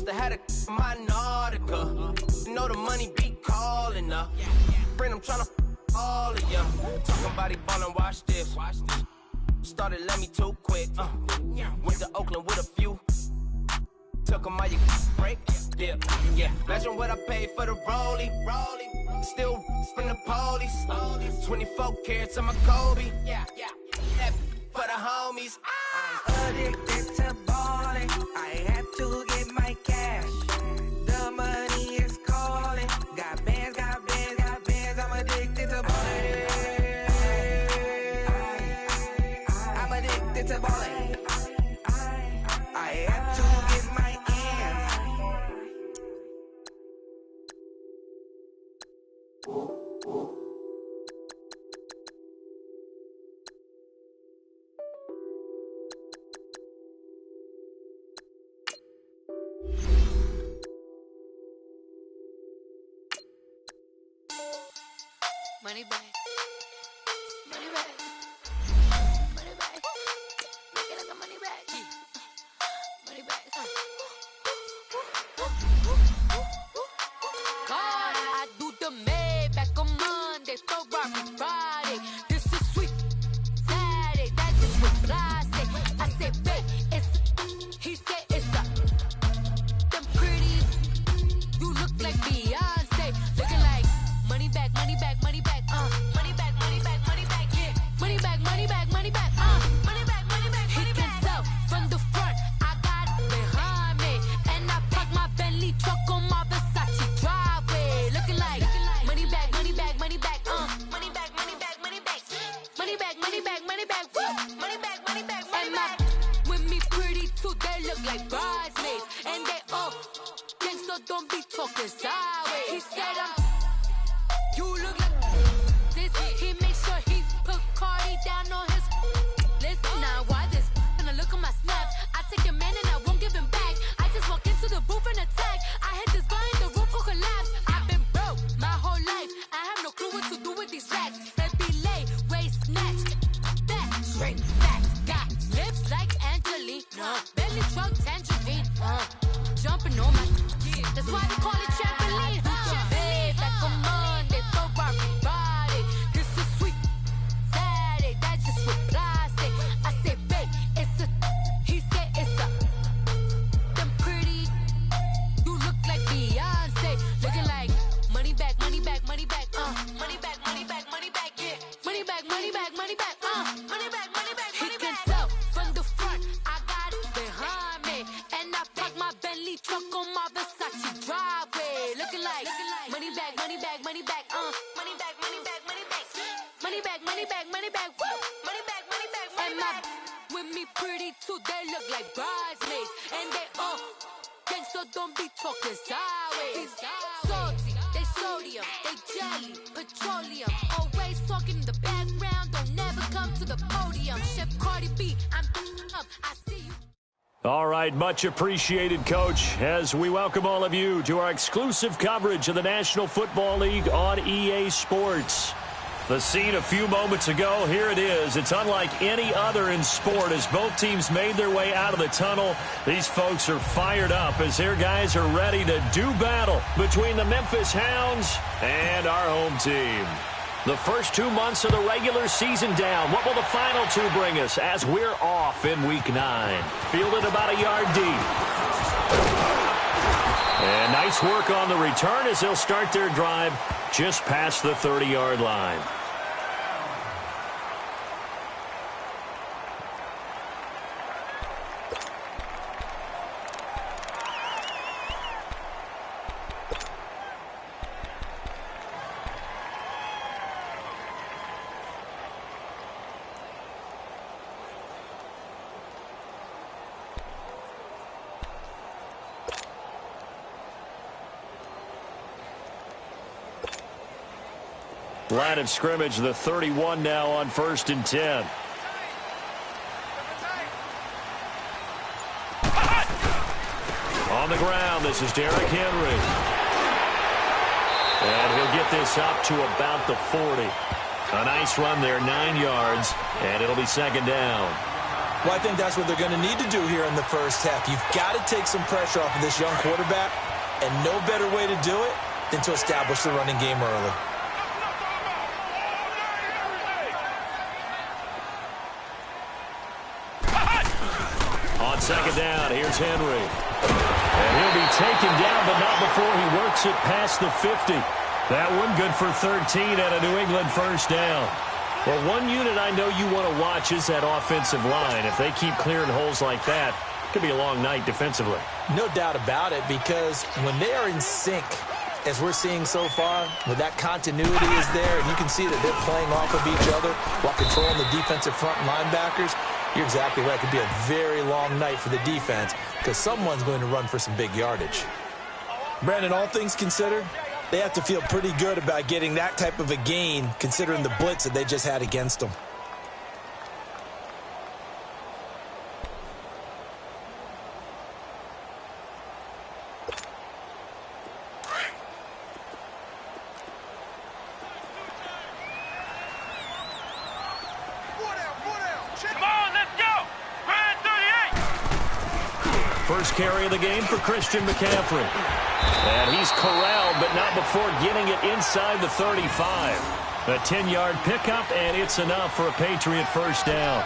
Musta had a my Nautica. You know the money be calling up. Friend, I'm tryna all of ya. Talking about he ballin', watch this. Started let me too quick. Went to Oakland with a few. Took 'em all you break. Yeah. Imagine what I paid for the rollie. Still from the police. 24 carats on my Kobe. That for the homies. Addicted to ballin'. I had to get my cash. The money is calling. Got bands, got bands, got bands. I'm addicted to ballin'. I'm addicted to ballin'. I had to get my ends. Money back. Money back. Money back. Make it like a money back. Money back. God, I do the Maybach on Monday, Ferrari Friday. This is sweet Saturday. That's just what I say. I say, babe, it's. He said it's a. Them pretty. You look like Beyonce. Looking like money back, money back, money back. Money back, money back, money back, yeah. Money back, money back, money back, money back, money back, money back. He can tell from the front, I got it behind me. And I park my Bentley truck on my Versace driveway. Looking like money back, money back, money back, money back, money back, money back. Money back, money back, money back, woo. Money back, money back, money back. With me pretty too, they look like bridesmaids. And they all gang, so don't be talking sideways. He said you look like this. He make sure he put Cardi down on his list. Now why this? When I look at my snaps, I take your man and I won't give him back. I just walk into the booth and attack. I hit this guy in the roof will collapse. I've been broke my whole life. I have no clue what to do with these racks. Heavy lay, waist snatch, back straight back. Got lips like Angelina, belly truck tangerine. Jumping on my, that's why they call it trampoline. Back on Monday, Ferrari Friday. This is sweet Saturday. That's just what I say. I say, babe, it's a. He said it's a. Them pretty. You look like Beyonce. Looking like money back, money back, money back. Money back, money back, money back. Yeah. Money back, money back, money back. Money back, money back, money back. He can tell from the front, I got it behind me. And I park my Bentley truck on my Versace driveway. Looking like money back, money back, money back. Money back, money back, money back. Money back, money back, money back. Woo. Money back, money back, money back. With me pretty too, they look like bridesmaids. And they all gang, so don't be talking sideways. Salty, they sodium, they jelly, petroleum. Always talking in the background, don't never come to the podium. Chef Cardi B, I'm up, I see you. All right, much appreciated, Coach, as we welcome all of you to our exclusive coverage of the National Football League on EA Sports. The scene a few moments ago, here it is. It's unlike any other in sport as both teams made their way out of the tunnel. These folks are fired up as their guys are ready to do battle between the Memphis Hounds and our home team. The first 2 months of the regular season down. What will the final two bring us as we're off in Week 9? Fielded about a yard deep. And nice work on the return as they'll start their drive just past the 30-yard line. Line of scrimmage, the 31 now on 1st and 10. On the ground, this is Derrick Henry. And he'll get this up to about the 40. A nice run there, 9 yards, and it'll be 2nd down. Well, I think that's what they're going to need to do here in the first half. You've got to take some pressure off of this young quarterback, and no better way to do it than to establish the running game early. On second down, here's Henry. And he'll be taken down, but not before he works it past the 50. That one good for 13 at a New England first down. Well, one unit I know you want to watch is that offensive line. If they keep clearing holes like that, it could be a long night defensively. No doubt about it, because when they are in sync, as we're seeing so far, when that continuity is there, and you can see that they're playing off of each other while controlling the defensive front linebackers, you're exactly right. It could be a very long night for the defense because someone's going to run for some big yardage. Brandon, all things considered, they have to feel pretty good about getting that type of a gain considering the blitz that they just had against them. First carry of the game for Christian McCaffrey. And he's corralled, but not before getting it inside the 35. A 10-yard pickup, and it's enough for a Patriot first down.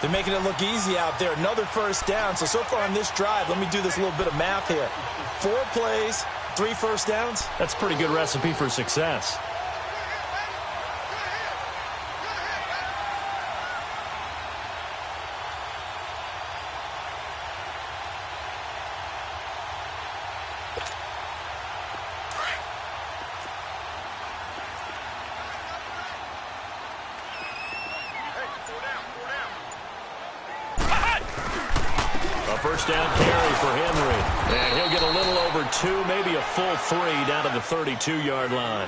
They're making it look easy out there. Another first down. So far on this drive, let me do this little bit of math here. 4 plays, 3 first downs. That's a pretty good recipe for success. First down carry for Henry. And he'll get a little over 2, maybe a full 3 down to the 32-yard line.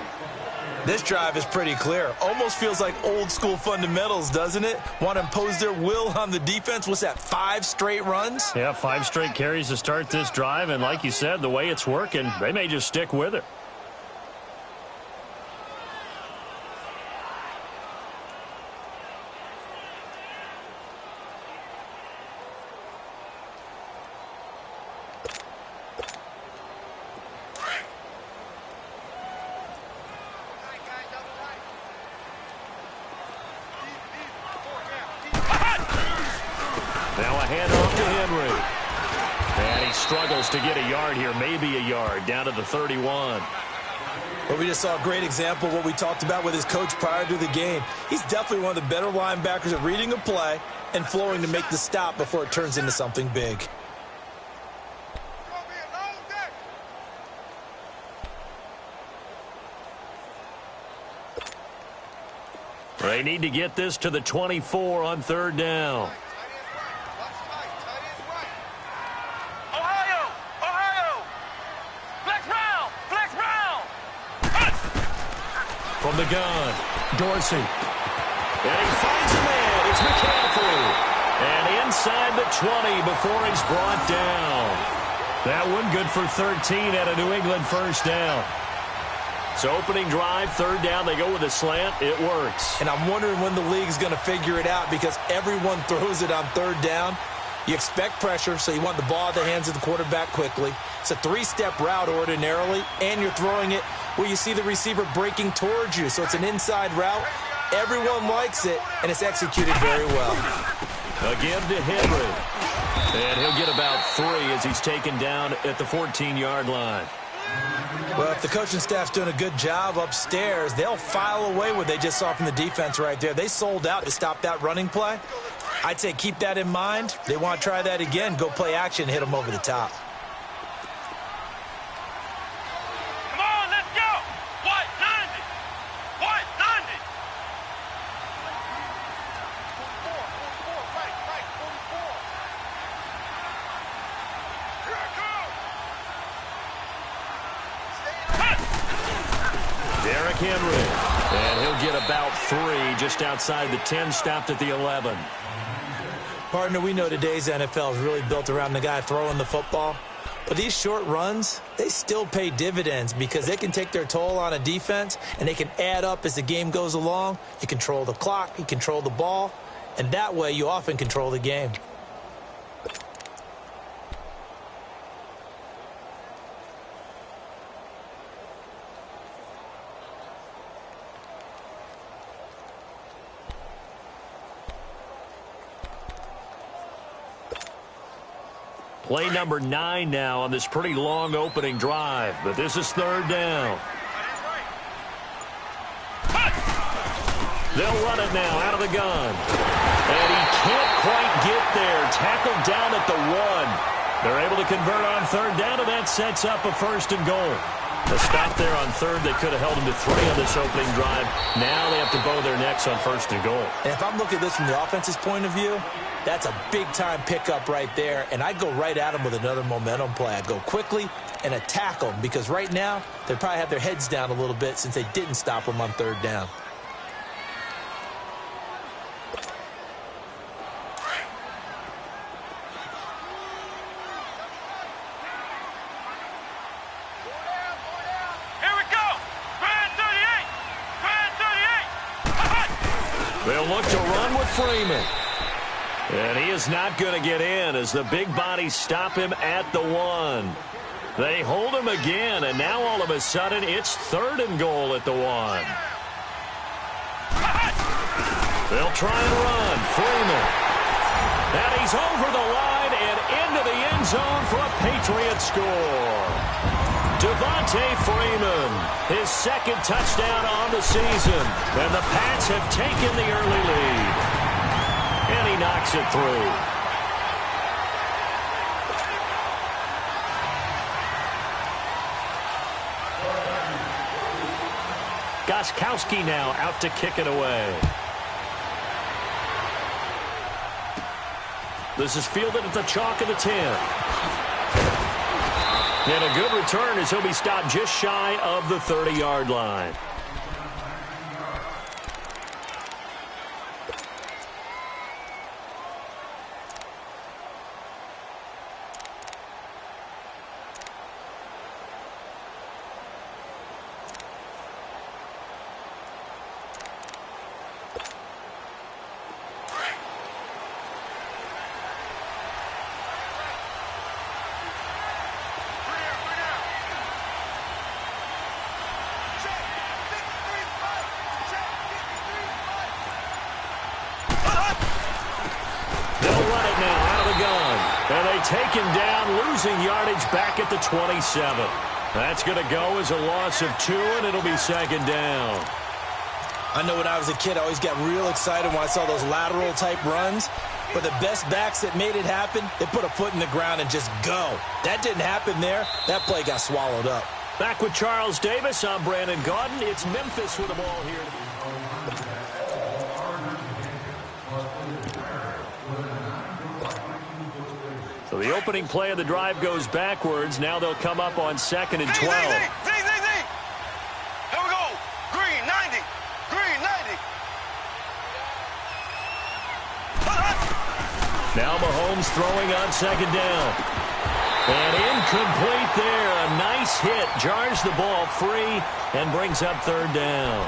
This drive is pretty clear. Almost feels like old school fundamentals, doesn't it? Want to impose their will on the defense. What's that, 5 straight runs? Yeah, 5 straight carries to start this drive. And like you said, the way it's working, they may just stick with it. Now a handoff to Henry. And he struggles to get a yard here, maybe a yard, down to the 31. Well, we just saw a great example of what we talked about with his coach prior to the game. He's definitely one of the better linebackers at reading a play and flowing to make the stop before it turns into something big. They need to get this to the 24 on third down. From the gun, Dorsey. And he finds a man. It's McCaffrey. And inside the 20 before he's brought down. That one good for 13 at a New England first down. So opening drive, third down, they go with a slant. It works. And I'm wondering when the league's going to figure it out because everyone throws it on third down. You expect pressure, so you want the ball in the hands of the quarterback quickly. It's a 3-step route ordinarily, and you're throwing it where you see the receiver breaking towards you. So it's an inside route. Everyone likes it, and it's executed very well. Again to Henry. And he'll get about 3 as he's taken down at the 14-yard line. Well, if the coaching staff's doing a good job upstairs, they'll file away what they just saw from the defense right there. They sold out to stop that running play. I'd say keep that in mind. They want to try that again. Go play action, hit them over the top. Come on, let's go. White 90. White 90. 44, right, 44. Here I come. Derrick Henry. And he'll get about 3 just outside the 10, stopped at the 11. Partner, we know today's NFL is really built around the guy throwing the football. But these short runs, they still pay dividends because they can take their toll on a defense and they can add up as the game goes along. You control the clock, you control the ball, and that way you often control the game. Play number 9 now on this pretty long opening drive, but this is third down. They'll run it now out of the gun. And he can't quite get there. Tackled down at the 1. They're able to convert on third down, and that sets up a first and goal. A stop there on third. They could have held him to 3 on this opening drive. Now they have to bow their necks on first and goal. And if I'm looking at this from the offense's point of view, that's a big-time pickup right there, and I'd go right at him with another momentum play. I'd go quickly and attack them, because right now they probably have their heads down a little bit since they didn't stop them on third down. They'll look to run with Freeman. And he is not going to get in as the big bodies stop him at the 1. They hold him again, and now all of a sudden it's third and goal at the 1. They'll try and run. Freeman. And he's over the line and into the end zone for a Patriot score. Devontae Freeman, his second touchdown on the season. And the Pats have taken the early lead. And he knocks it through. Gostkowski now out to kick it away. This is fielded at the chalk of the 10. And a good return as he'll be stopped just shy of the 30-yard line. Take him down, losing yardage back at the 27. That's going to go as a loss of 2, and it'll be second down. I know when I was a kid, I always got real excited when I saw those lateral-type runs. But the best backs that made it happen, they put a foot in the ground and just go. That didn't happen there. That play got swallowed up. Back with Charles Davis, I'm Brandon Gaudin. It's Memphis with the ball here. So the opening play of the drive goes backwards. Now they'll come up on 2nd and 12. Here we go. Green 90. Green 90. Now Mahomes throwing on 2nd down. And incomplete there. A nice hit. Jars the ball free and brings up 3rd down.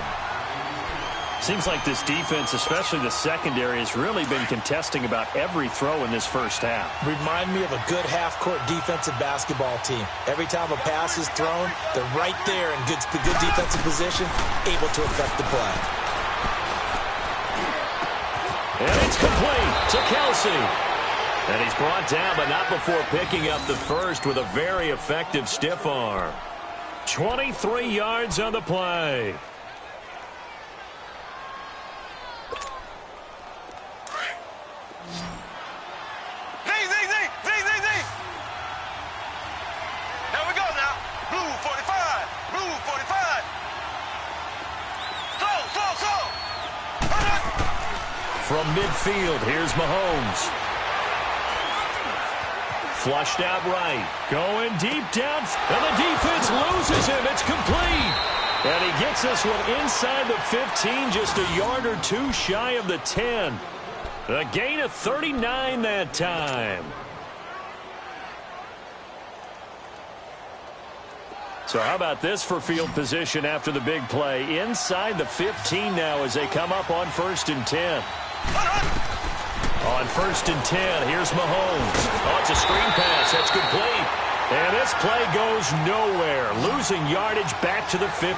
Seems like this defense, especially the secondary, has really been contesting about every throw in this first half. Remind me of a good half-court defensive basketball team. Every time a pass is thrown, they're right there in good defensive position, able to affect the play. And it's complete to Kelsey. And he's brought down, but not before picking up the first with a very effective stiff arm. 23 yards on the play. From midfield, here's Mahomes. Flushed out right. Going deep down. And the defense loses him. It's complete. And he gets this one inside the 15, just a yard or 2 shy of the 10. A gain of 39 that time. So how about this for field position after the big play? Inside the 15 now as they come up on 1st and 10. On 1st and 10, here's Mahomes. Oh, it's a screen pass. That's complete. And this play goes nowhere. Losing yardage back to the 15.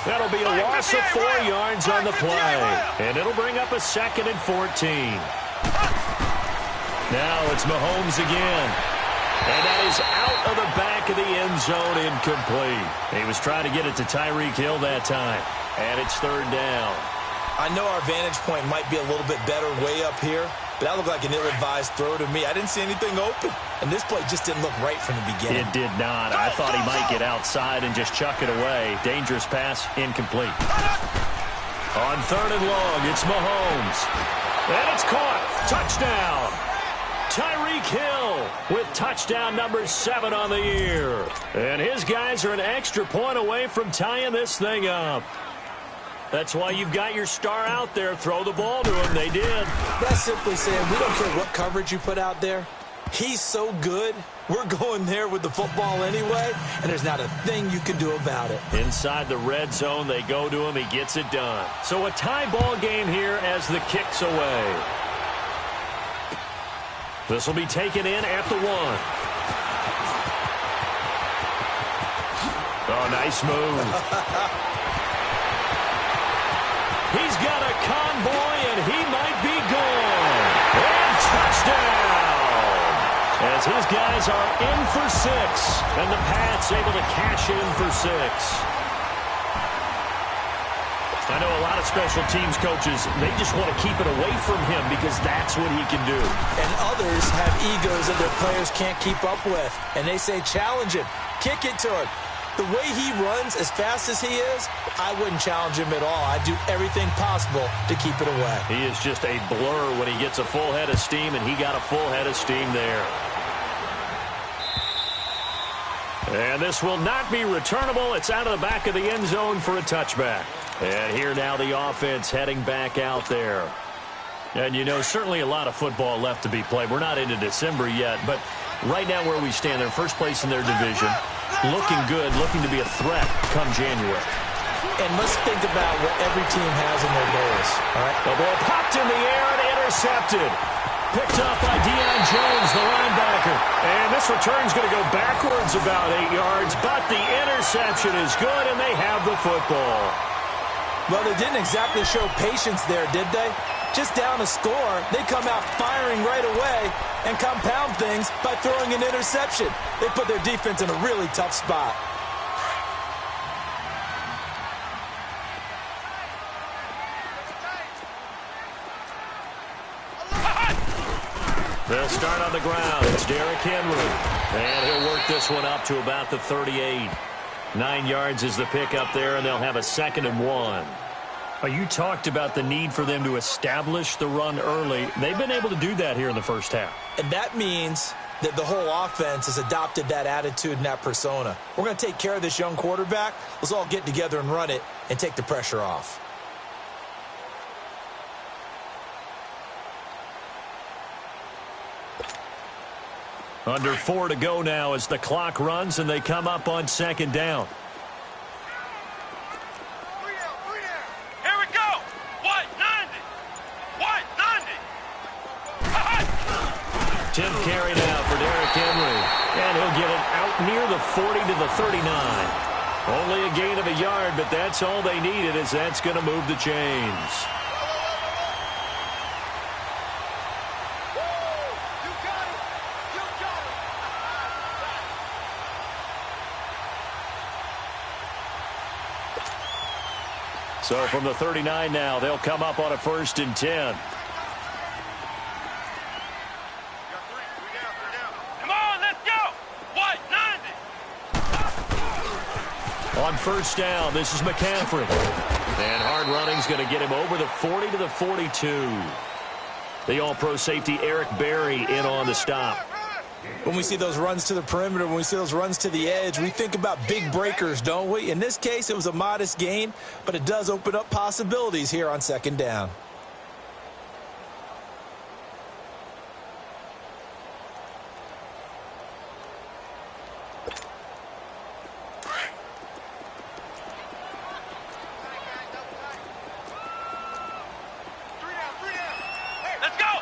That'll be a loss of 4 yards on the play. And it'll bring up a 2nd and 14. Now it's Mahomes again. And that is out of the back of the end zone, incomplete. He was trying to get it to Tyreek Hill that time. And it's 3rd down. I know our vantage point might be a little bit better way up here, but that looked like an ill-advised throw to me. I didn't see anything open, and this play just didn't look right from the beginning. It did not. I thought he might get outside and just chuck it away. Dangerous pass, incomplete. On 3rd and long, it's Mahomes. And it's caught. Touchdown. Tyreek Hill with touchdown number 7 on the year. And his guys are an extra point away from tying this thing up. That's why you've got your star out there. Throw the ball to him. They did. That's simply saying we don't care what coverage you put out there. He's so good. We're going there with the football anyway, and there's not a thing you can do about it. Inside the red zone, they go to him. He gets it done. So a tie ball game here as the kick's away. This will be taken in at the 1. Oh, nice move. He's got a convoy, and he might be gone. And touchdown! As his guys are in for 6, and the Pats able to cash in for 6. I know a lot of special teams coaches, they just want to keep it away from him because that's what he can do. And others have egos that their players can't keep up with. And they say, challenge him, kick it to him. The way he runs as fast as he is, I wouldn't challenge him at all. I'd do everything possible to keep it away. He is just a blur when he gets a full head of steam, and he got a full head of steam there. And this will not be returnable. It's out of the back of the end zone for a touchback. And here now the offense heading back out there. And, you know, certainly a lot of football left to be played. We're not into December yet, but right now where we stand, they're first place in their division. Looking good, looking to be a threat come January. And let's think about what every team has in their goals. All right? The ball popped in the air and intercepted. Picked up by Deion Jones, the linebacker. And this return's going to go backwards about 8 yards, but the interception is good, and they have the football. Well, they didn't exactly show patience there, did they? Just down a score, they come out firing right away and compound things by throwing an interception. They put their defense in a really tough spot. They'll start on the ground. It's Derrick Henry. And he'll work this one up to about the 38. 9 yards is the pickup there, and they'll have a 2nd and 1. You talked about the need for them to establish the run early. They've been able to do that here in the first half. And that means that the whole offense has adopted that attitude and that persona. We're going to take care of this young quarterback. Let's all get together and run it and take the pressure off. Under 4 to go now as the clock runs and they come up on 2nd down. Here we go. What? 90. What? 90. 10th carry now for Derrick Henry. And he'll get it out near the 40 to the 39. Only a gain of a yard, but that's all they needed, as that's going to move the chains. So from the 39 now, they'll come up on a 1st and 10. Come on, let's go. What? 90. On 1st down, this is McCaffrey. And hard running's going to get him over the 40 to the 42. The all-pro safety Eric Berry in on the stop. When we see those runs to the perimeter, when we see those runs to the edge, we think about big breakers, don't we? In this case, it was a modest gain, but it does open up possibilities here on 2nd down. Let's go.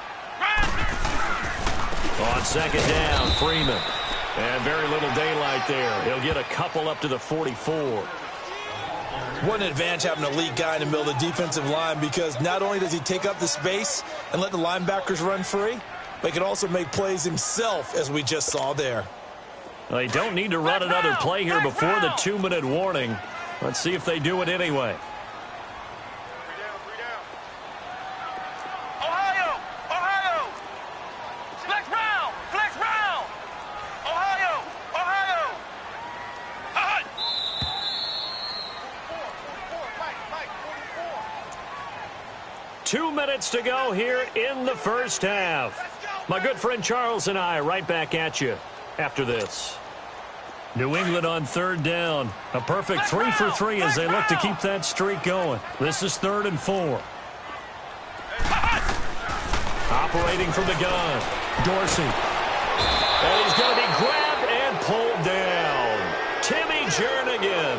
second down, Freeman. And very little daylight there. He'll get a couple up to the 44. What an advantage having an elite guy in the middle of the defensive line, because not only does he take up the space and let the linebackers run free, but he can also make plays himself, as we just saw there. They don't need to run another play here before the 2-minute warning. Let's see if they do it anyway. Flex round. Ohio. 2 minutes to go here in the first half. My good friend Charles and I right back at you after this. New England on third down. A perfect 3 for 3 as they look to keep that streak going. This is 3rd and 4. Operating from the gun, Dorsey. And he's going to be grabbed and pulled down. Timmy Jernigan.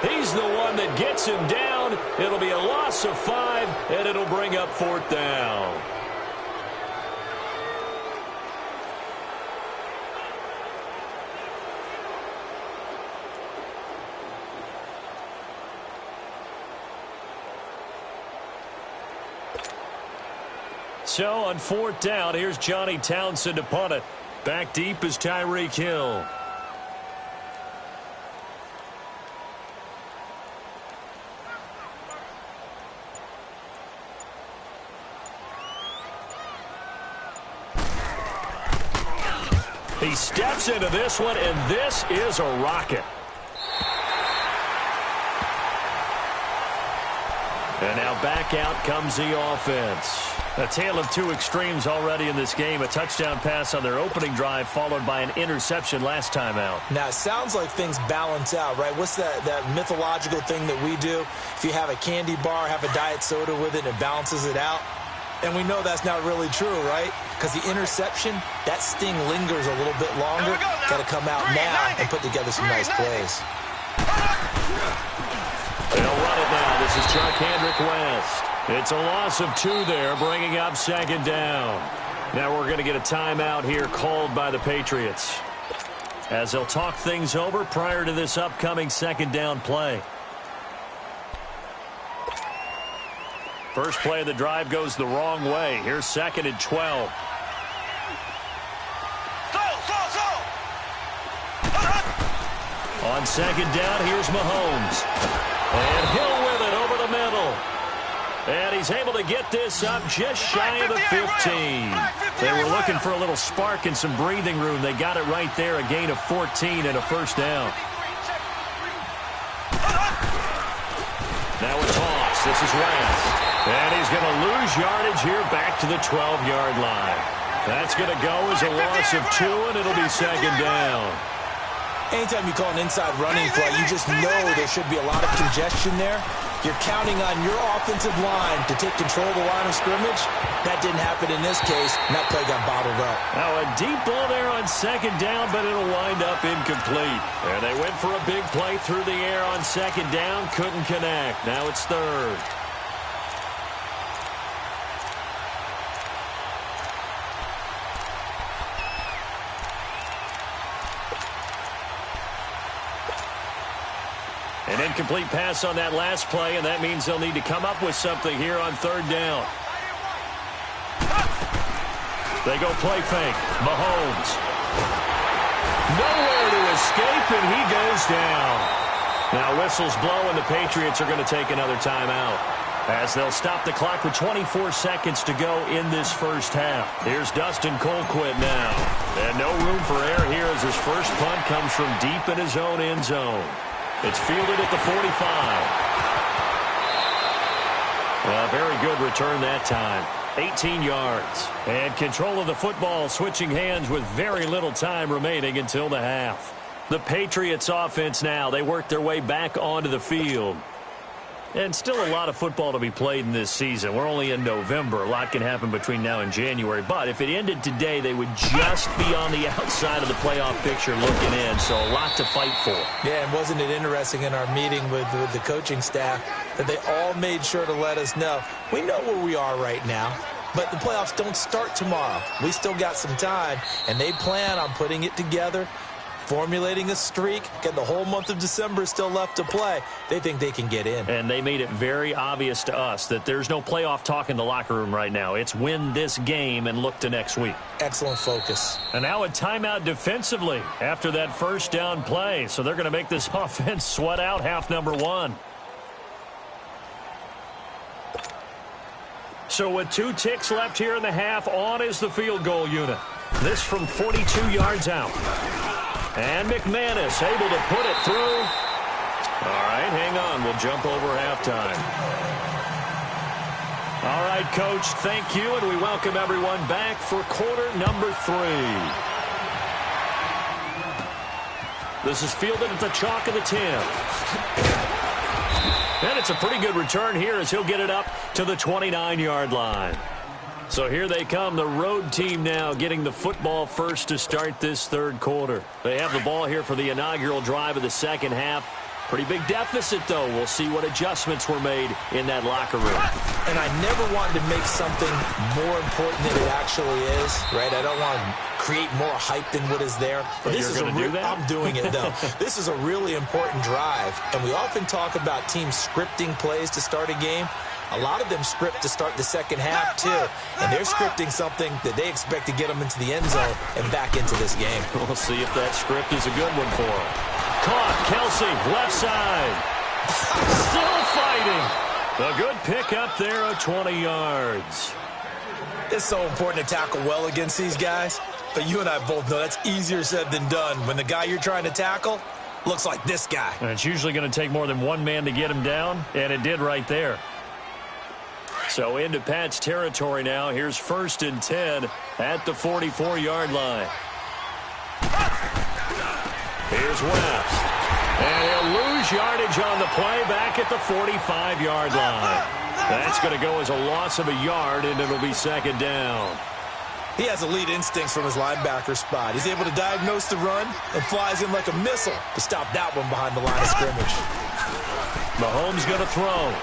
He's the one that gets him down. It'll be a loss of 5, and it'll bring up 4th down. So on 4th down, here's Johnny Townsend to punt it. Back deep is Tyreek Hill. He steps into this one, and this is a rocket. And now back out comes the offense. A tale of two extremes already in this game. A touchdown pass on their opening drive followed by an interception last time out. Now, it sounds like things balance out, right? What's that mythological thing that we do? If you have a candy bar, have a diet soda with it, and it balances it out. And we know that's not really true, right? Because the interception, that sting lingers a little bit longer. Got to come out now and put together some nice plays. They'll run it now. This is Chuck Hendrick West. It's a loss of 2 there, bringing up 2nd down. Now we're going to get a timeout here called by the Patriots, as they'll talk things over prior to this upcoming 2nd down play. First play of the drive goes the wrong way. Here's 2nd and 12. On 2nd down, here's Mahomes. And Hill with it over the middle. And he's able to get this up just shy of the 15. They were looking for a little spark and some breathing room. They got it right there, a gain of 14 and a 1st down. Now a toss. This is West. And he's going to lose yardage here back to the 12-yard line. That's going to go as a loss of 2, and it'll be 2nd down. Anytime you call an inside running play, you just know there should be a lot of congestion there. You're counting on your offensive line to take control of the line of scrimmage. That didn't happen in this case, and that play got bottled up. Now a deep ball there on 2nd down, but it'll wind up incomplete. And they went for a big play through the air on 2nd down, couldn't connect. Now it's 3rd. An incomplete pass on that last play, and that means they'll need to come up with something here on 3rd down. They go play fake. Mahomes. Nowhere to escape, and he goes down. Now whistles blow, and the Patriots are going to take another timeout, as they'll stop the clock with 24 seconds to go in this first half. Here's Dustin Colquitt now. And no room for error here as his first punt comes from deep in his own end zone. It's fielded at the 45. A very good return that time. 18 yards. And control of the football switching hands with very little time remaining until the half. The Patriots offense now. They work their way back onto the field. And still a lot of football to be played in this season. We're only in November. A lot can happen between now and January. But if it ended today, they would just be on the outside of the playoff picture looking in. So a lot to fight for. Yeah, and wasn't it interesting in our meeting with the coaching staff that they all made sure to let us know, we know where we are right now. but the playoffs don't start tomorrow. We still got some time, and they plan on putting it together, formulating a streak. Get the whole month of December still left to play. They think they can get in. And they made it very obvious to us that there's no playoff talk in the locker room right now. It's win this game and look to next week. Excellent focus. And now a timeout defensively after that first down play. So they're going to make this offense sweat out half number one. So with 2 ticks left here in the half, on is the field goal unit. This from 42 yards out. And McManus able to put it through. All right, hang on. We'll jump over halftime. All right, Coach, thank you, and we welcome everyone back for quarter number 3. This is fielded at the chalk of the 10. And it's a pretty good return here as he'll get it up to the 29-yard line. So here they come, the road team now getting the football first to start this third quarter. They have the ball here for the inaugural drive of the second half. Pretty big deficit, though. We'll see what adjustments were made in that locker room. And I never wanted to make something more important than it actually is, right? I don't want to create more hype than what is there. But this is going to do that? I'm doing it, though. This is a really important drive. And we often talk about teams scripting plays to start a game. A lot of them script to start the second half, too. And they're scripting something that they expect to get them into the end zone and back into this game. We'll see if that script is a good one for them. Caught, Kelsey, left side. Still fighting. A good pick up there at 20 yards. It's so important to tackle well against these guys. But you and I both know that's easier said than done. When the guy you're trying to tackle looks like this guy. And it's usually going to take more than one man to get him down, and it did right there. So into Pat's territory now. Here's 1st and 10 at the 44-yard line. Here's West. And he'll lose yardage on the play back at the 45-yard line. That's going to go as a loss of a yard, and it'll be second down. He has elite instincts from his linebacker spot. He's able to diagnose the run and flies in like a missile to stop that one behind the line of scrimmage. Mahomes going to throw.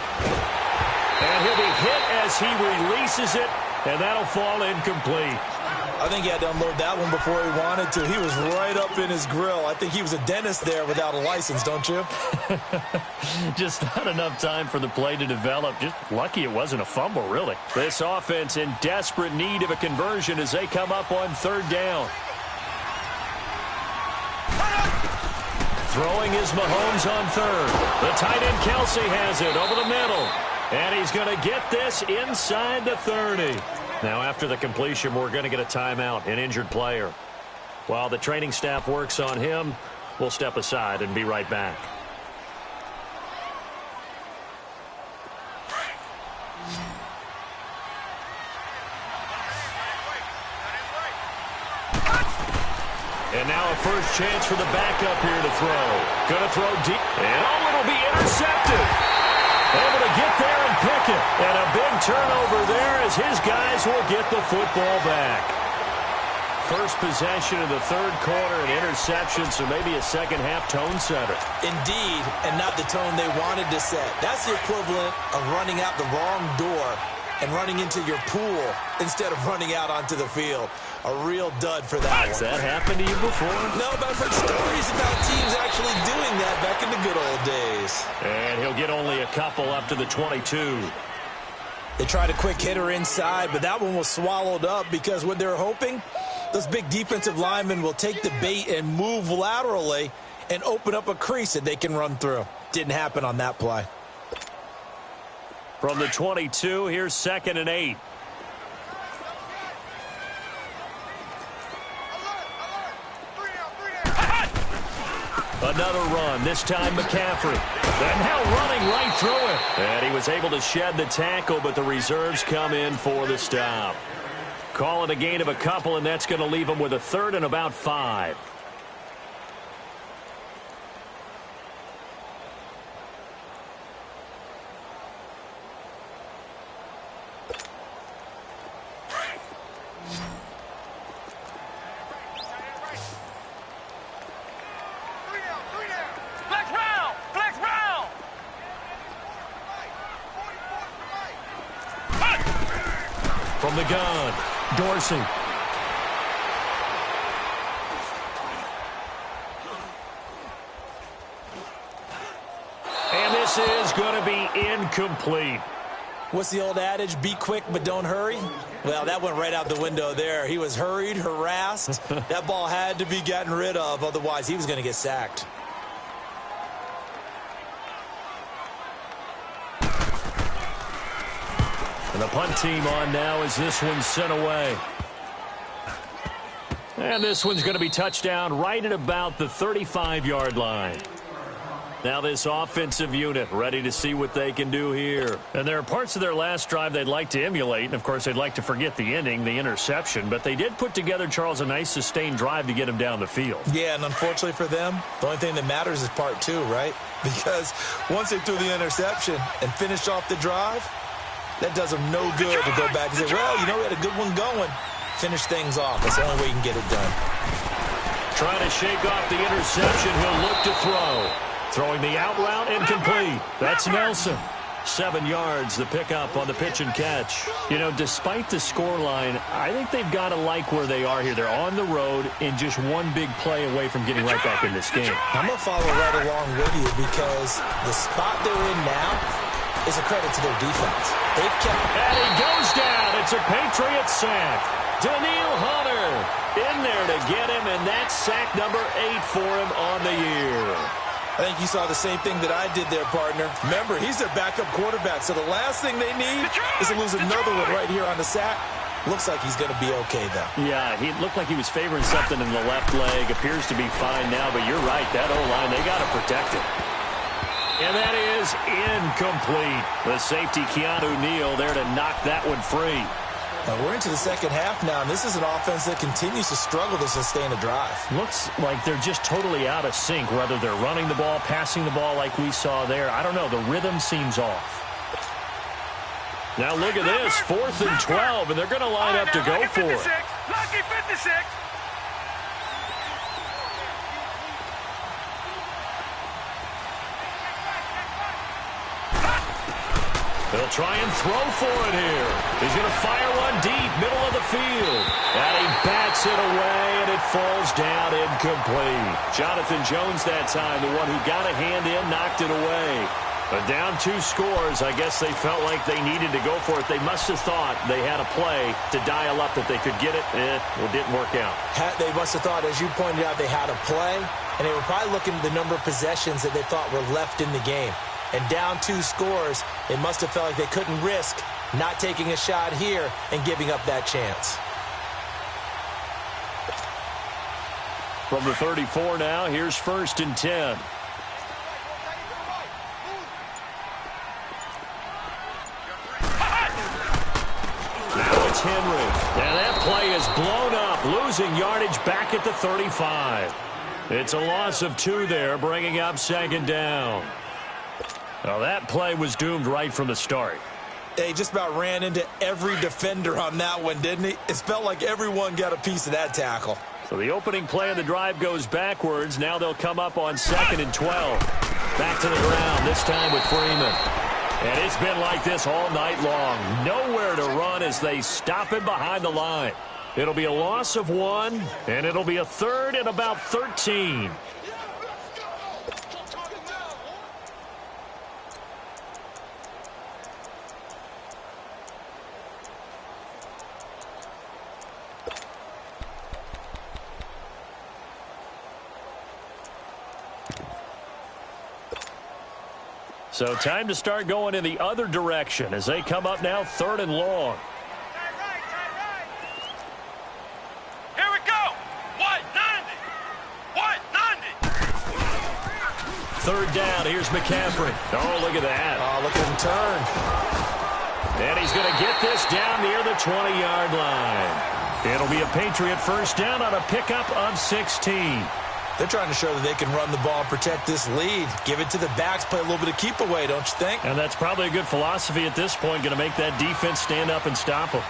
And he'll be hit as he releases it, and that'll fall incomplete. I think he had to unload that one before he wanted to. He was right up in his grill. I think he was a dentist there without a license, don't you? Just not enough time for the play to develop. Just lucky it wasn't a fumble, really. This offense in desperate need of a conversion as they come up on 3rd down. Throwing is Mahomes on 3rd. The tight end Kelsey has it over the middle. And he's going to get this inside the 30. Now, after the completion, we're going to get a timeout, an injured player. While the training staff works on him, we'll step aside and be right back. And now a first chance for the backup here to throw. Going to throw deep. And it'll be intercepted. Able to get there and pick it. And a big turnover there as his guys will get the football back. First possession of the third quarter, an interception, so maybe a second-half tone setter. Indeed, and not the tone they wanted to set. That's the equivalent of running out the wrong door and running into your pool instead of running out onto the field. A real dud for that one. Has that happened to you before? No, but I've heard stories about teams actually doing that back in the good old days. And he'll get only a couple up to the 22. They tried a quick hitter inside, but that one was swallowed up because what they're hoping, those big defensive linemen will take the bait and move laterally and open up a crease that they can run through. Didn't happen on that play. From the 22, here's 2nd and 8. Another run, this time McCaffrey. And now running right through it. And he was able to shed the tackle, but the reserves come in for the stop. Call it a gain of a couple, and that's going to leave him with a 3rd and about 5. From the gun, Dorsey. And this is going to be incomplete. What's the old adage? Be quick, but don't hurry? Well, that went right out the window there. He was hurried, harassed. That ball had to be gotten rid of. Otherwise, he was going to get sacked. And the punt team on now as this one's sent away. And this one's going to be touchdown right at about the 35-yard line. Now this offensive unit ready to see what they can do here. And there are parts of their last drive they'd like to emulate. And, of course, they'd like to forget the ending, the interception. But they did put together, Charles, a nice sustained drive to get him down the field. Yeah, and unfortunately for them, the only thing that matters is part two, right? Because once they threw the interception and finished off the drive, that does them no good to go back and say, well, you know, we had a good one going. Finish things off. That's the only way you can get it done. Trying to shake off the interception. He'll look to throw. Throwing the out route, incomplete. That's Nelson. 7 yards, the pickup on the pitch and catch. You know, despite the scoreline, I think they've got to like where they are here. They're on the road and just one big play away from getting right back in this game. I'm going to follow right along with you because the spot they're in now is a credit to their defense. They've kept... And he goes down. It's a Patriot sack. Daniil Hunter in there to get him, and that's sack number 8 for him on the year. I think you saw the same thing that I did there, partner. Remember, he's their backup quarterback, so the last thing they need is to lose another one right here on the sack. Looks like he's going to be okay, though. Yeah, he looked like he was favoring something in the left leg. Appears to be fine now, but you're right. That O-line, they got to protect it. And that is incomplete. The safety, Keanu Neal, there to knock that one free. We're into the second half now, and this is an offense that continues to struggle to sustain a drive. Looks like they're just totally out of sync, whether they're running the ball, passing the ball like we saw there. I don't know. The rhythm seems off. Now look at this, 4th and 12, and they're going to line up to go for it. Lucky 56. They'll try and throw for it here. He's going to fire one deep, middle of the field. And he bats it away, and it falls down incomplete. Jonathan Jones that time, the one who got a hand in, knocked it away. But down 2 scores, I guess they felt like they needed to go for it. They must have thought they had a play to dial up that they could get it. It didn't work out. They must have thought, as you pointed out, they had a play, and they were probably looking at the number of possessions that they thought were left in the game. And down 2 scores, they must have felt like they couldn't risk not taking a shot here and giving up that chance. From the 34 now, here's 1st and 10. Now it's Henry. And that play is blown up, losing yardage back at the 35. It's a loss of 2 there, bringing up 2nd down. Well, that play was doomed right from the start. He just about ran into every defender on that one, didn't he? It felt like everyone got a piece of that tackle. So the opening play of the drive goes backwards. Now they'll come up on 2nd and 12. Back to the ground, this time with Freeman. And it's been like this all night long. Nowhere to run as they stop him behind the line. It'll be a loss of 1, and it'll be a 3rd and about 13. So time to start going in the other direction as they come up now 3rd and long. Here we go. What? 90. What? 90. 3rd down. Here's McCaffrey. Oh, look at that. Oh, look at him turn. And he's going to get this down near the 20-yard line. It'll be a Patriot 1st down on a pickup of 16. They're trying to show that they can run the ball, protect this lead. Give it to the backs, play a little bit of keep away, don't you think? And that's probably a good philosophy at this point, going to make that defense stand up and stop them.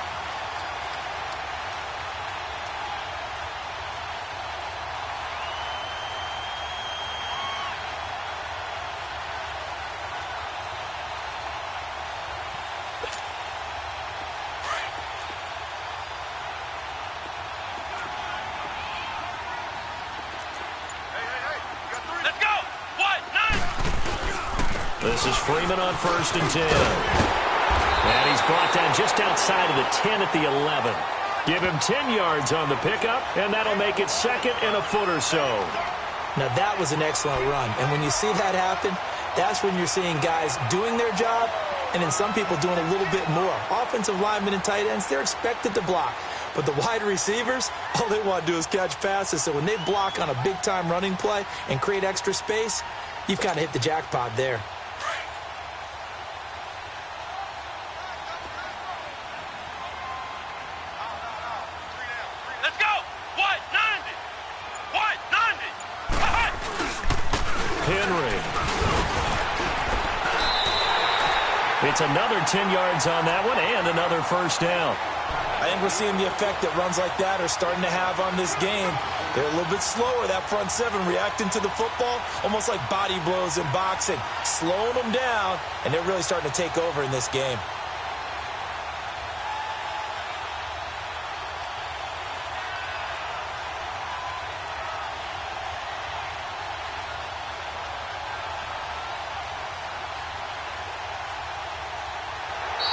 This is Freeman on 1st and 10. And he's brought down just outside of the 10 at the 11. Give him 10 yards on the pickup, and that'll make it 2nd and a foot or so. Now, that was an excellent run. And when you see that happen, that's when you're seeing guys doing their job and then some people doing a little bit more. Offensive linemen and tight ends, they're expected to block. But the wide receivers, all they want to do is catch passes. So when they block on a big-time running play and create extra space, you've kind of hit the jackpot there. Let's go. What? 90. What? 90. Henry. It's another 10 yards on that one and another first down. I think we're seeing the effect that runs like that are starting to have on this game. They're a little bit slower, that front seven, reacting to the football, almost like body blows in boxing, slowing them down, and they're really starting to take over in this game.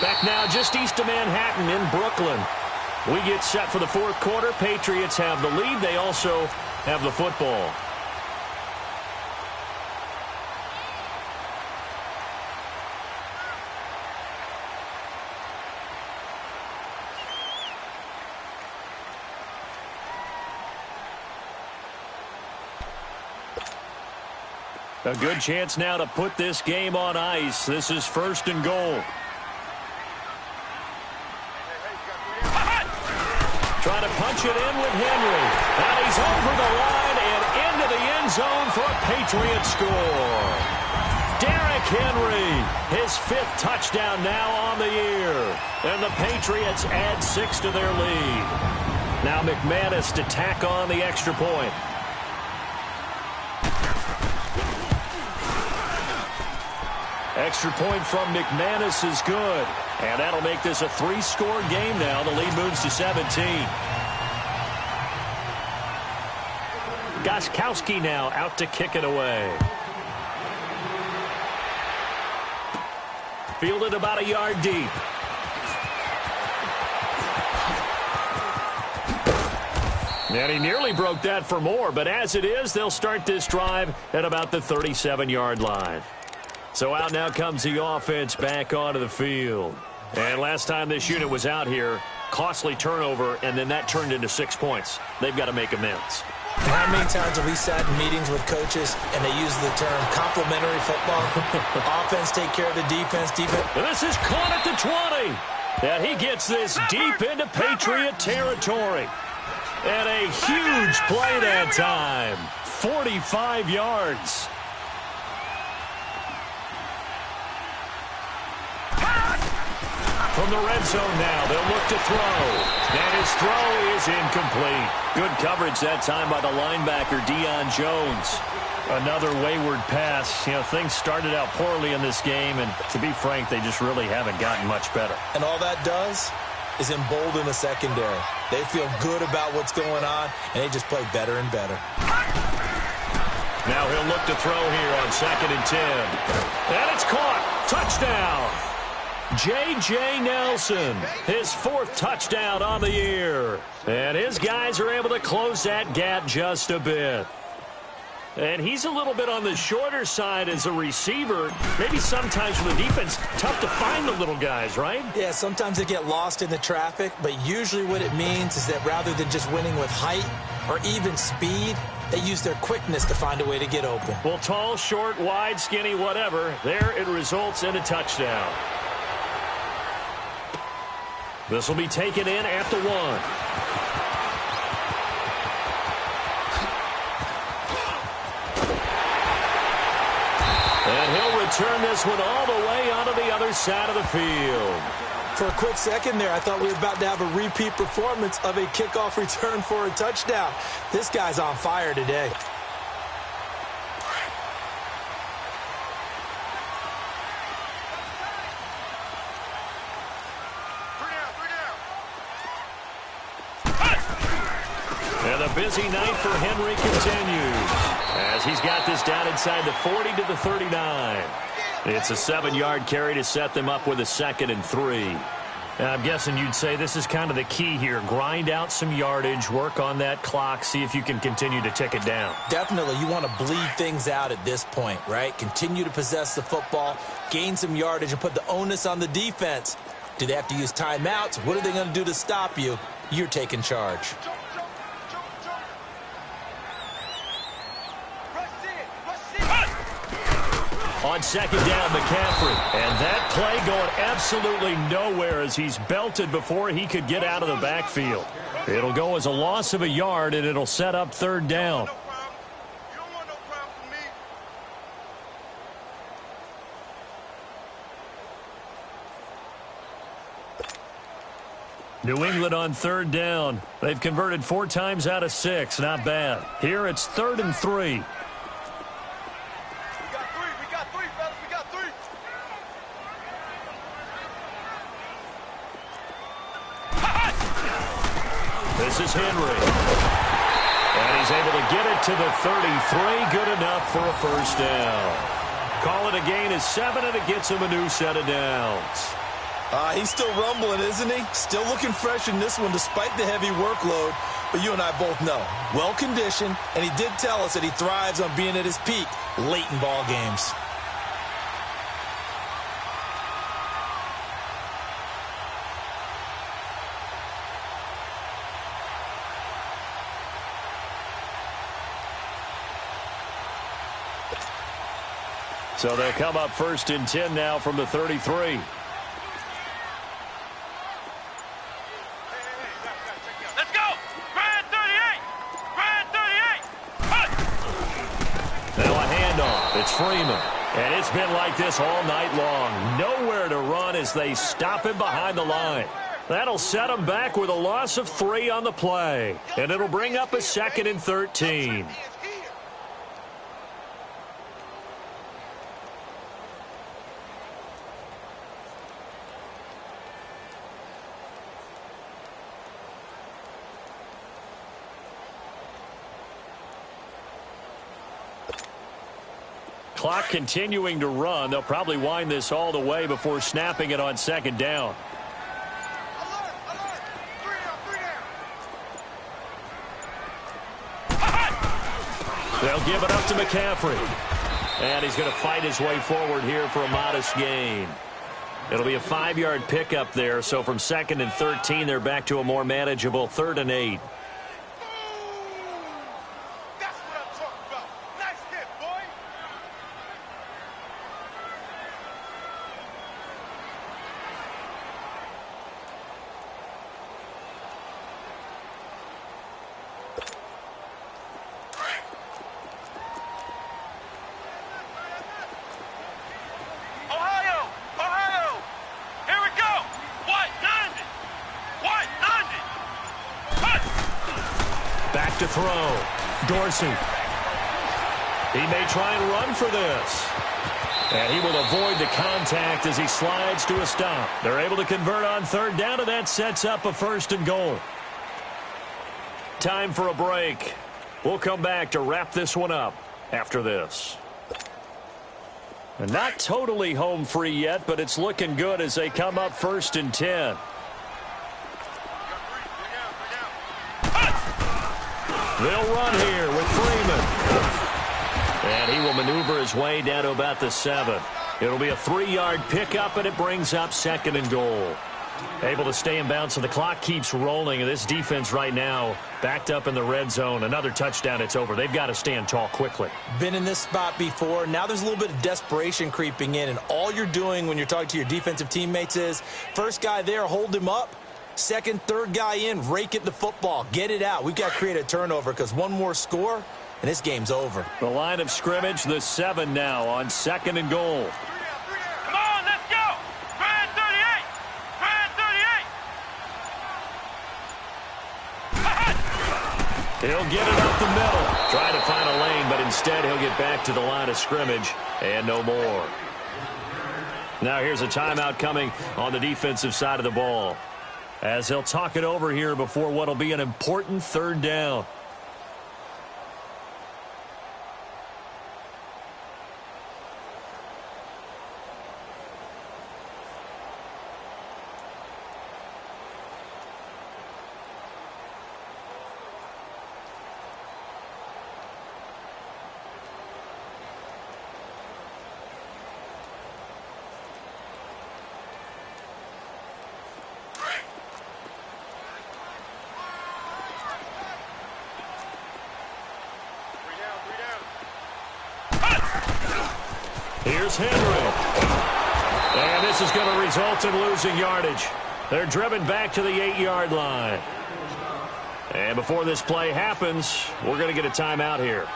Back now just east of Manhattan in Brooklyn. We get set for the 4th quarter. Patriots have the lead. They also have the football. A good chance now to put this game on ice. This is 1st and goal. Trying to punch it in with Henry. And he's over the line and into the end zone for a Patriot score. Derrick Henry, his 5th touchdown now on the year. And the Patriots add 6 to their lead. Now McManus to tack on the extra point. Extra point from McManus is good. And that'll make this a 3-score game now. The lead moves to 17. Gostkowski now out to kick it away. Fielded about a yard deep. And he nearly broke that for more, but as it is, they'll start this drive at about the 37-yard line. So out now comes the offense back onto the field. And last time this unit was out here, costly turnover, and then that turned into 6 points. They've got to make amends. How many times have we sat in meetings with coaches and they use the term complementary football? Offense take care of the defense. And this is caught at the 20. And he gets this deep into Patriot territory. And a huge play that time. 45 yards. From the red zone now, they'll look to throw. And his throw is incomplete. Good coverage that time by the linebacker, Deion Jones. Another wayward pass. You know, things started out poorly in this game, and to be frank, they just really haven't gotten much better. And all that does is embolden the secondary. They feel good about what's going on, and they just play better and better. Now he'll look to throw here on 2nd and 10. And it's caught. Touchdown. J.J. Nelson, his 4th touchdown on the year. And his guys are able to close that gap just a bit. And he's a little bit on the shorter side as a receiver. Maybe sometimes for the defense, tough to find the little guys, right? Yeah, sometimes they get lost in the traffic, but usually what it means is that rather than just winning with height or even speed, they use their quickness to find a way to get open. Well, tall, short, wide, skinny, whatever, there it results in a touchdown. This will be taken in at the 1. And he'll return this one all the way onto the other side of the field. For a quick second there, I thought we were about to have a repeat performance of a kickoff return for a touchdown. This guy's on fire today. And the busy night for Henry continues. as he's got this down inside the 40 to the 39. It's a 7-yard carry to set them up with a 2nd and 3. I'm guessing you'd say this is kind of the key here. Grind out some yardage, work on that clock, see if you can continue to tick it down. Definitely, you want to bleed things out at this point, right? Continue to possess the football, gain some yardage, and put the onus on the defense. Do they have to use timeouts? What are they going to do to stop you? You're taking charge. On 2nd down, McCaffrey. And that play going absolutely nowhere as he's belted before he could get out of the backfield. It'll go as a loss of a yard, and it'll set up 3rd down. New England on 3rd down. They've converted 4 times out of 6. Not bad. Here it's 3rd and 3. This is Henry. And he's able to get it to the 33. Good enough for a 1st down. Call it a gain of 7, and it gets him a new set of downs. He's still rumbling, isn't he? Still looking fresh in this one despite the heavy workload. But you and I both know, well-conditioned, and he did tell us that he thrives on being at his peak late in ball games. So they'll come up 1st and 10 now from the 33. Let's go! Brad 38! Brad 38! Now a handoff. It's Freeman. And it's been like this all night long. Nowhere to run as they stop him behind the line. That'll set him back with a loss of 3 on the play. And it'll bring up a 2nd and 13. Clock continuing to run. They'll probably wind this all the way before snapping it on 2nd down. They'll give it up to McCaffrey. And he's going to fight his way forward here for a modest gain. It'll be a 5-yard pickup there. So from 2nd and 13, they're back to a more manageable 3rd and 8. Back to throw. Dorsey. He may try and run for this. And he will avoid the contact as he slides to a stop. They're able to convert on 3rd down, and that sets up a 1st and goal. Time for a break. We'll come back to wrap this one up after this. And not totally home free yet, but it's looking good as they come up 1st and 10. They'll run here with Freeman. And he will maneuver his way down to about the 7. It'll be a 3-yard pickup, and it brings up 2nd and goal. Able to stay in bounds, so the clock keeps rolling. And this defense right now backed up in the red zone. Another touchdown, it's over. They've got to stand tall quickly. Been in this spot before. Now there's a little bit of desperation creeping in. And all you're doing when you're talking to your defensive teammates is, first guy there, hold him up. Second, third guy in, rake at the football. Get it out. We've got to create a turnover because one more score, and this game's over. The line of scrimmage, the 7 now on 2nd and goal. Come on, let's go! Brad 38! Brad 38! He'll get it up the middle. Trying to find a lane, but instead he'll get back to the line of scrimmage and no more. Now here's a timeout coming on the defensive side of the ball, as they'll talk it over here before what will be an important 3rd down. Here's Henry. And this is going to result in losing yardage. They're driven back to the 8-yard line. And before this play happens, we're going to get a timeout here,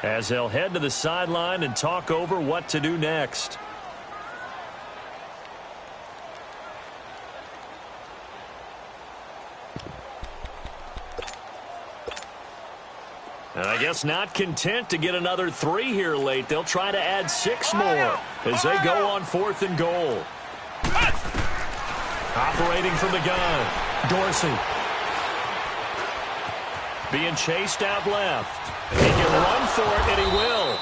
as they'll head to the sideline and talk over what to do next. And I guess not content to get another 3 here late. They'll try to add 6 more as they go on 4th and goal. Operating from the gun, Dorsey. Being chased out left. He can run for it, and he will.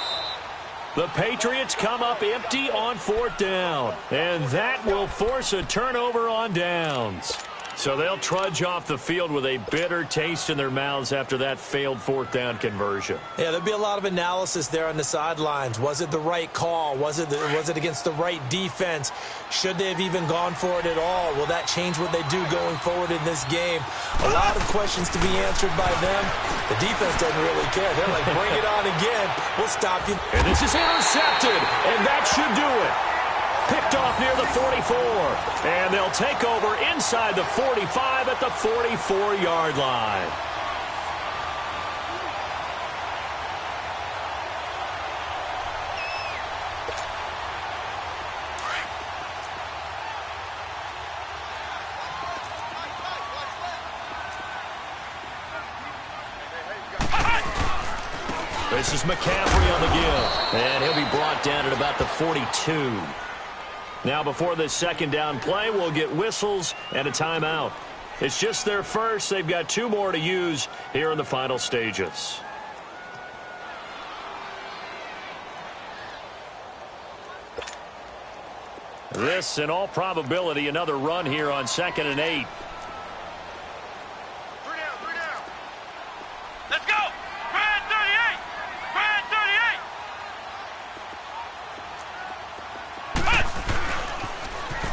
The Patriots come up empty on 4th down. And that will force a turnover on downs. So they'll trudge off the field with a bitter taste in their mouths after that failed 4th down conversion. Yeah, there'll be a lot of analysis there on the sidelines. Was it the right call? Was it against the right defense? Should they have even gone for it at all? Will that change what they do going forward in this game? A lot of questions to be answered by them. The defense doesn't really care. They're like, bring it on again. We'll stop you. And this is intercepted, and that should do it. Picked off near the 44, and they'll take over inside the 45 at the 44-yard line. This is McCaffrey on the give, and he'll be brought down at about the 42. Now, before this second down play, we'll get whistles and a timeout. It's just their first. They've got 2 more to use here in the final stages. This, in all probability, another run here on 2nd and 8. 3 down. Let's go. Brad 38. Brad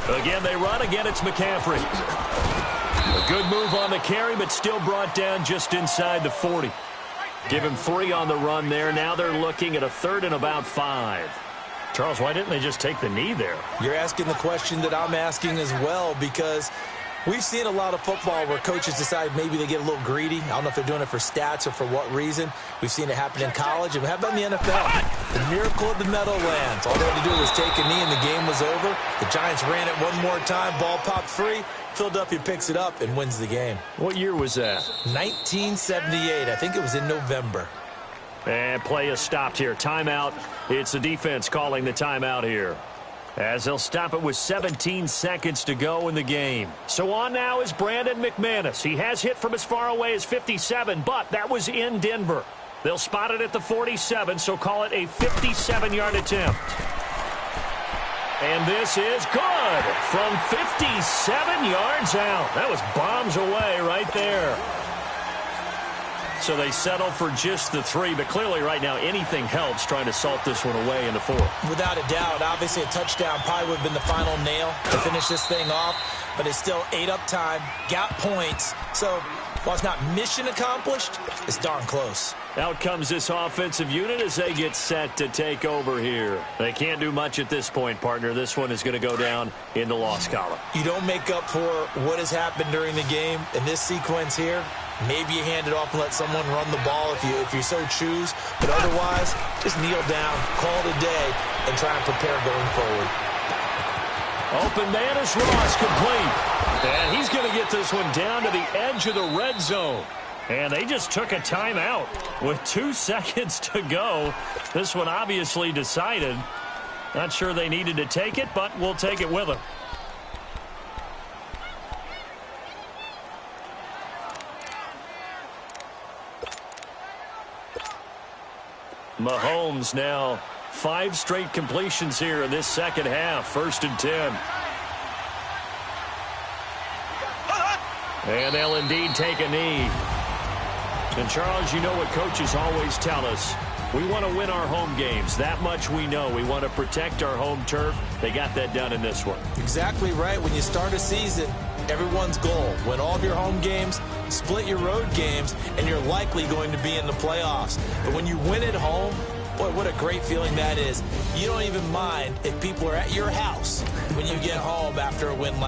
38. Again, they run. Again, it's McCaffrey. A good move on the carry, but still brought down just inside the 40. Give him 3 on the run there. Now they're looking at a 3rd and about 5. Charles, why didn't they just take the knee there? You're asking the question that I'm asking as well, because we've seen a lot of football where coaches decide maybe they get a little greedy. I don't know if they're doing it for stats or for what reason. We've seen it happen in college. And how about in the NFL? The miracle of the Meadowlands. All they had to do was take a knee and the game was over. The Giants ran it one more time. Ball popped free. Philadelphia picks it up and wins the game. What year was that? 1978. I think it was in November. And play is stopped here. Timeout. It's the defense calling the timeout here, as they'll stop it with 17 seconds to go in the game. So on now is Brandon McManus. He has hit from as far away as 57, but that was in Denver. They'll spot it at the 47, so call it a 57-yard attempt. And this is good from 57 yards out. That was bombs away right there. So they settle for just the 3, but clearly right now anything helps trying to salt this one away in the 4th. Without a doubt, obviously a touchdown probably would have been the final nail to finish this thing off, but it's still 8 up time, got points. So while it's not mission accomplished, it's darn close. Out comes this offensive unit as they get set to take over here. They can't do much at this point, partner. This one is going to go down in the loss column. You don't make up for what has happened during the game in this sequence here. Maybe you hand it off and let someone run the ball if you so choose. But otherwise, just kneel down, call it a day, and try and prepare going forward. Open man is Ross, complete. And he's going to get this one down to the edge of the red zone. And they just took a timeout with 2 seconds to go. This one obviously decided. Not sure they needed to take it, but we'll take it with them. Mahomes now 5 straight completions here in this second half. 1st and 10. And they'll indeed take a knee. And Charles, you know what coaches always tell us. We want to win our home games. That much we know. We want to protect our home turf. They got that done in this one. Exactly right. When you start a season, everyone's goal: win all of your home games, split your road games, and you're likely going to be in the playoffs. But when you win at home, Boy, what a great feeling that is. You don't even mind if people are at your house when you get home after a win like